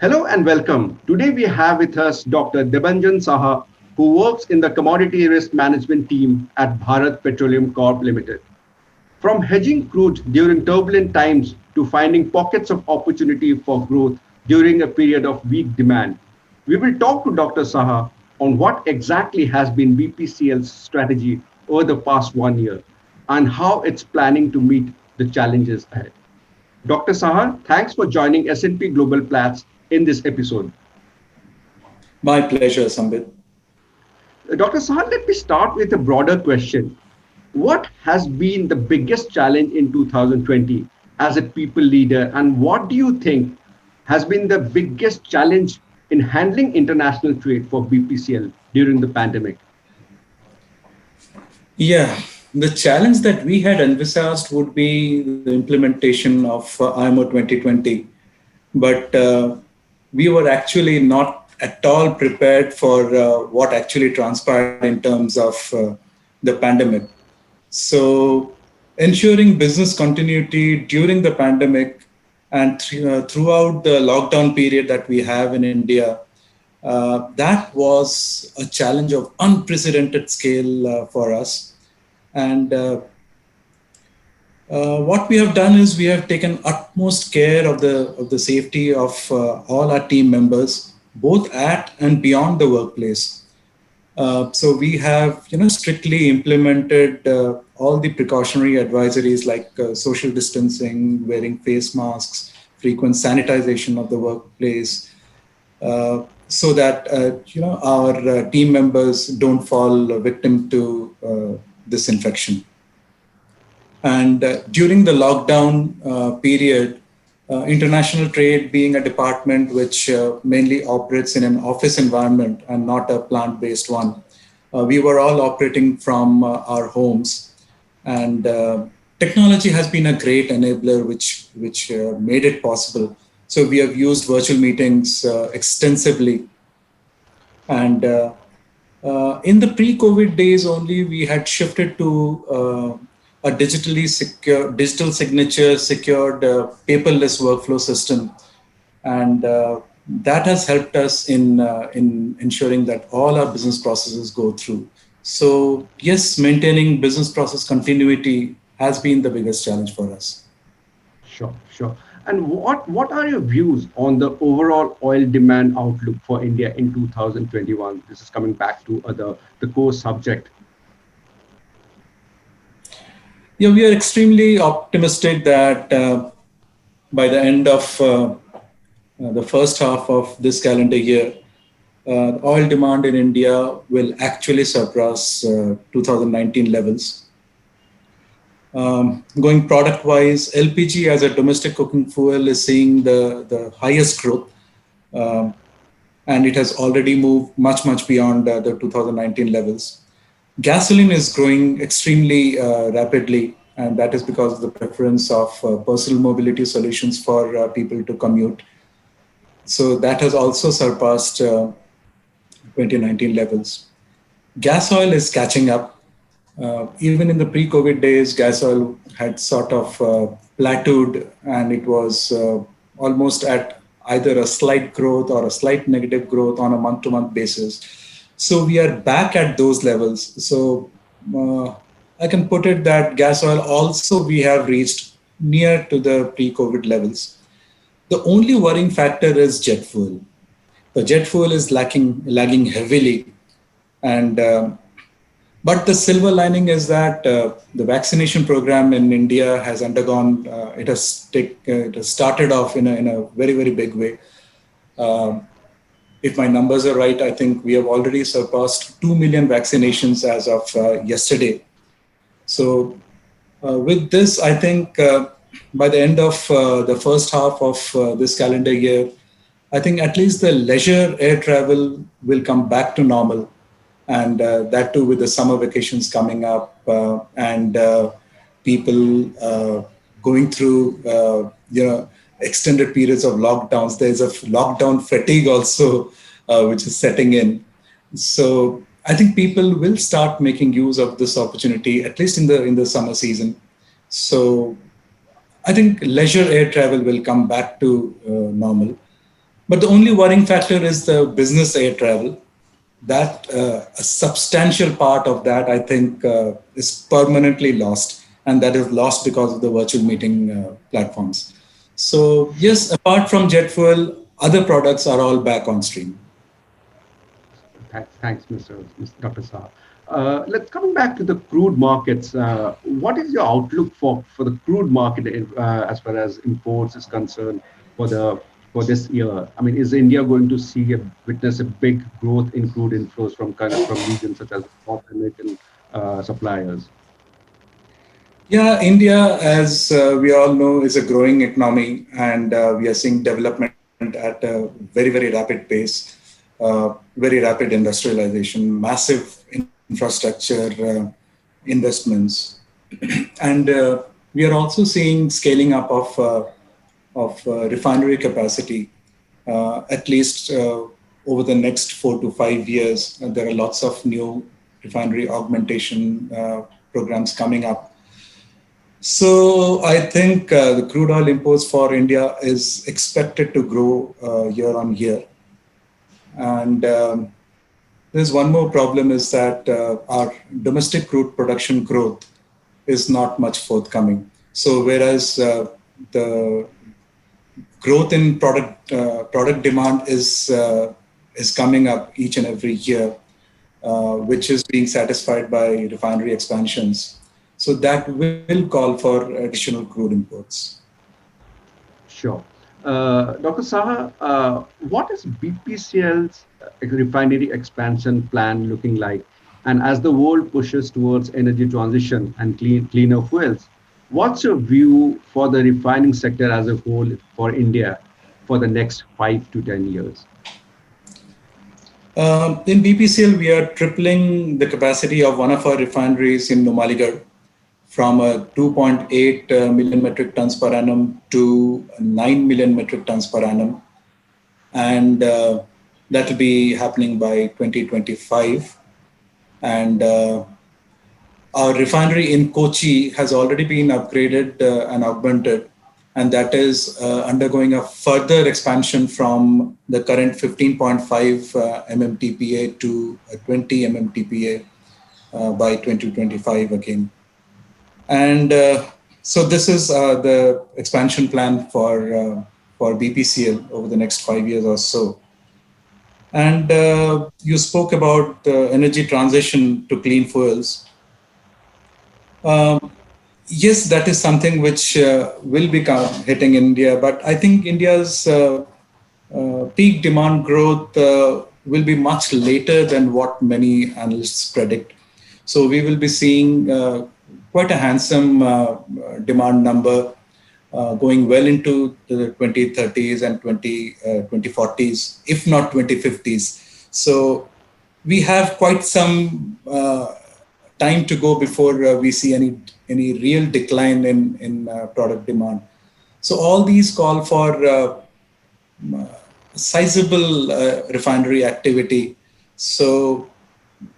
Hello and welcome. Today we have with us Dr. Debanjan Saha, who works in the Commodity Risk Management team at Bharat Petroleum Corp Limited. From hedging crude during turbulent times to finding pockets of opportunity for growth during a period of weak demand, we will talk to Dr. Saha on what exactly has been BPCL's strategy over the past 1 year and how it's planning to meet the challenges ahead. Dr. Saha, thanks for joining S&P Global Platts in this episode. My pleasure, Sambit. Dr. Saha, let me start with a broader question. What has been the biggest challenge in 2020 as a people leader, and what do you think has been the biggest challenge in handling international trade for BPCL during the pandemic? Yeah, the challenge that we had envisaged would be the implementation of IMO 2020, but we were actually not at all prepared for what actually transpired in terms of the pandemic. So, ensuring business continuity during the pandemic and throughout the lockdown period that we have in India, that was a challenge of unprecedented scale for us. And what we have done is we have taken utmost care of the safety of all our team members, both at and beyond the workplace. So we have, strictly implemented all the precautionary advisories like social distancing, wearing face masks, frequent sanitization of the workplace, so that our team members don't fall victim to this infection. And during the lockdown period, international trade being a department which mainly operates in an office environment and not a plant-based one, we were all operating from our homes. And technology has been a great enabler which made it possible. So we have used virtual meetings extensively. And in the pre-COVID days only, we had shifted to a digital signature secured paperless workflow system, and that has helped us in ensuring that all our business processes go through. So yes, maintaining business process continuity has been the biggest challenge for us. Sure, sure. And what are your views on the overall oil demand outlook for India in 2021? This is coming back to the core subject. Yeah, we are extremely optimistic that by the end of the first half of this calendar year, oil demand in India will actually surpass 2019 levels. Going product-wise, LPG as a domestic cooking fuel is seeing the highest growth, and it has already moved much beyond the 2019 levels. Gasoline is growing extremely rapidly, and that is because of the preference of personal mobility solutions for people to commute. So that has also surpassed 2019 levels. Gas oil is catching up. Even in the pre-COVID days, gas oil had sort of plateaued, and it was almost at either a slight growth or a slight negative growth on a month-to-month basis. So we are back at those levels. So I can put it that gas oil also we have reached near to the pre-COVID levels. The only worrying factor is jet fuel. The jet fuel is lagging heavily, and but the silver lining is that the vaccination program in India has undergone. It has started off in a very big way. If my numbers are right, I think we have already surpassed 2 million vaccinations as of yesterday. So with this, I think by the end of the first half of this calendar year, I think at least the leisure air travel will come back to normal. And that too with the summer vacations coming up and people going through, extended periods of lockdowns. There's a lockdown fatigue also, which is setting in. So I think people will start making use of this opportunity, at least in the summer season. So I think leisure air travel will come back to normal. But the only worrying factor is the business air travel. That a substantial part of that, I think, is permanently lost, and that is lost because of the virtual meeting platforms. So yes, apart from jet fuel, other products are all back on stream. Thanks, Mr. Dr. Saha. Let's coming back to the crude markets. What is your outlook for the crude market as far as imports is concerned for the for this year? I mean, is India going to see witness a big growth in crude inflows from regions such as North American suppliers? Yeah, India, as we all know, is a growing economy, and we are seeing development at a very, very rapid pace, very rapid industrialization, massive infrastructure investments, and we are also seeing scaling up of refinery capacity, at least over the next 4 to 5 years. There are lots of new refinery augmentation programs coming up. So I think the crude oil imports for India is expected to grow year on year. And there's one more problem is that our domestic crude production growth is not much forthcoming. So whereas the growth in product demand is coming up each and every year, which is being satisfied by refinery expansions. So that will call for additional crude imports. Sure. Dr. Saha, what is BPCL's refinery expansion plan looking like? And as the world pushes towards energy transition and cleaner fuels, what's your view for the refining sector as a whole for India for the next 5 to 10 years? In BPCL, we are tripling the capacity of one of our refineries in Numaligarh from 2.8 million metric tons per annum to 9 million metric tons per annum. And that will be happening by 2025. And our refinery in Kochi has already been upgraded and augmented, and that is undergoing a further expansion from the current 15.5 mmtpa to 20 mmtpa by 2025 again. And so this is the expansion plan for BPCL over the next 5 years or so. And you spoke about the energy transition to clean fuels. Um, yes, that is something which will be hitting India, but I think India's peak demand growth will be much later than what many analysts predict. So we will be seeing quite a handsome demand number going well into the 2030s and 2040s, if not 2050s. So we have quite some time to go before we see any real decline in product demand. So all these call for sizable refinery activity. So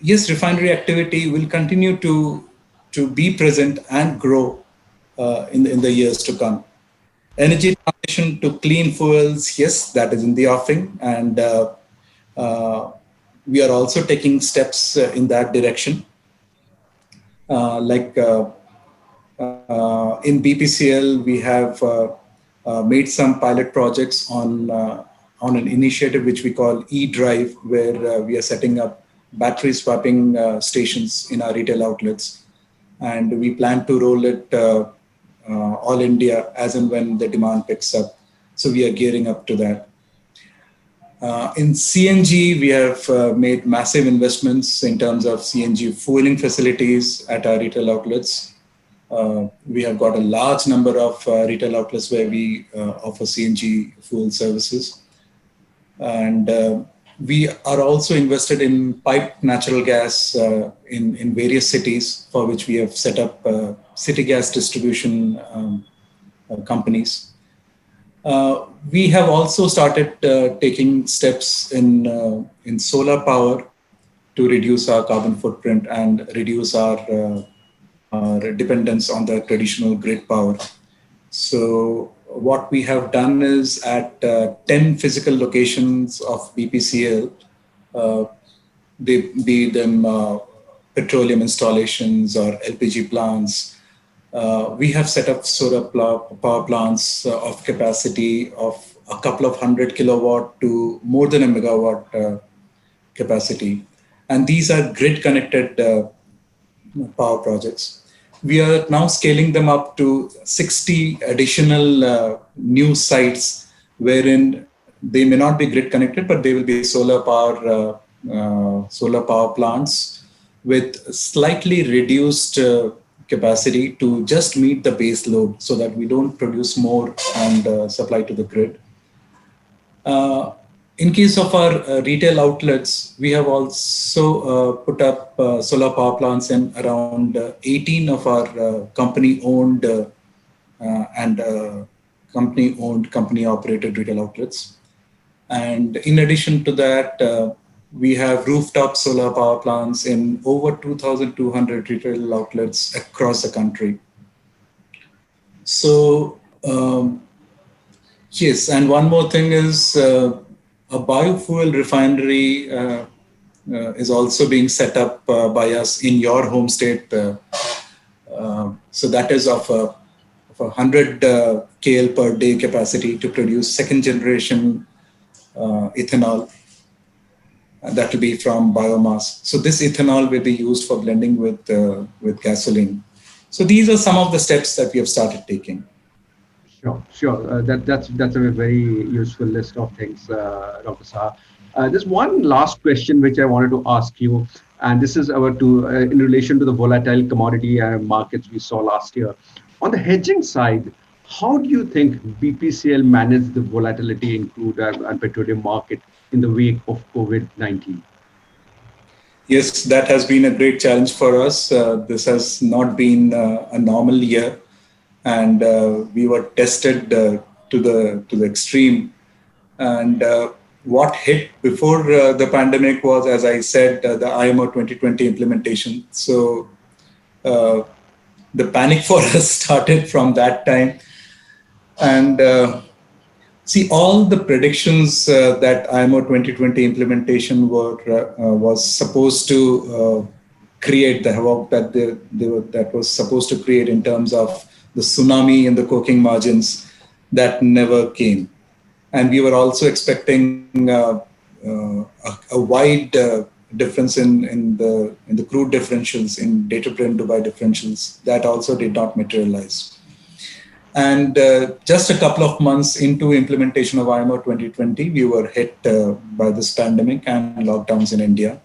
yes, refinery activity will continue to be present and grow in the years to come. Energy transition to clean fuels, yes, that is in the offing, and we are also taking steps in that direction. Like in BPCL, we have made some pilot projects on an initiative which we call eDrive, where we are setting up battery swapping stations in our retail outlets, and we plan to roll it all India as and when the demand picks up. So we are gearing up to that. In CNG, we have made massive investments in terms of CNG fueling facilities at our retail outlets. We have got a large number of retail outlets where we offer CNG fuel services. And we are also invested in piped natural gas in various cities, for which we have set up city gas distribution companies. We have also started taking steps in solar power to reduce our carbon footprint and reduce our dependence on the traditional grid power. So what we have done is at 10 physical locations of BPCL, uh, be them petroleum installations or LPG plants. We have set up power plants of capacity of a couple of 100 kilowatt to more than a megawatt capacity. And these are grid connected power projects. We are now scaling them up to 60 additional new sites wherein they may not be grid connected, but they will be solar power plants with slightly reduced capacity to just meet the base load so that we don't produce more and supply to the grid. Uh, in case of our retail outlets, we have also put up solar power plants in around 18 of our and company operated retail outlets. And in addition to that, we have rooftop solar power plants in over 2,200 retail outlets across the country. So, yes, and one more thing is a biofuel refinery is also being set up by us in your home state. So that is of 100 KL per day capacity to produce second generation ethanol. That will be from biomass. So this ethanol will be used for blending with gasoline. So these are some of the steps that we have started taking. Sure, sure. That's a very useful list of things, Dr. Saha. There's one last question which I wanted to ask you, and this is our to in relation to the volatile commodity markets we saw last year. On the hedging side, how do you think BPCL managed the volatility in crude and petroleum market in the wake of COVID-19? Yes, that has been a great challenge for us. This has not been a normal year, and we were tested to the extreme. And what hit before the pandemic was, as I said, the IMO 2020 implementation. So uh, the panic for us started from that time, and see, all the predictions that IMO 2020 implementation was supposed to create, the havoc that that was supposed to create in terms of the tsunami and the coking margins, that never came. And we were also expecting a wide difference in the crude differentials, in data Brent Dubai differentials. That also did not materialize. And just a couple of months into implementation of IMO 2020, we were hit by this pandemic and lockdowns in India.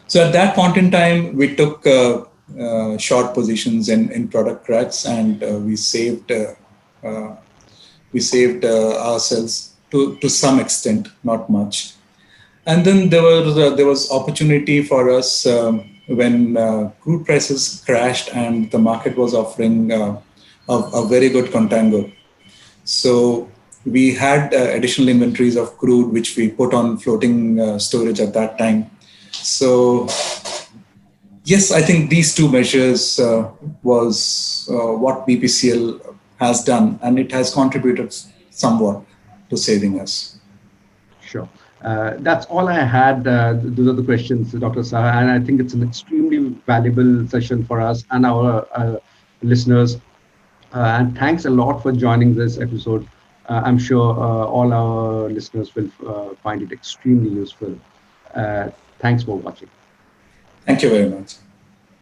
So at that point in time, we took short positions in product cracks, and uh, we saved ourselves to some extent, not much. And then there was opportunity for us when crude prices crashed and the market was offering a very good contango. So we had additional inventories of crude which we put on floating storage at that time. So yes, I think these two measures was what BPCL has done, and it has contributed somewhat to saving us. Sure. That's all I had. Those are the questions, Dr. Saha, and I think it's an extremely valuable session for us and our listeners. And thanks a lot for joining this episode. I'm sure all our listeners will find it extremely useful. Uh, Thanks for watching. Thank you very much.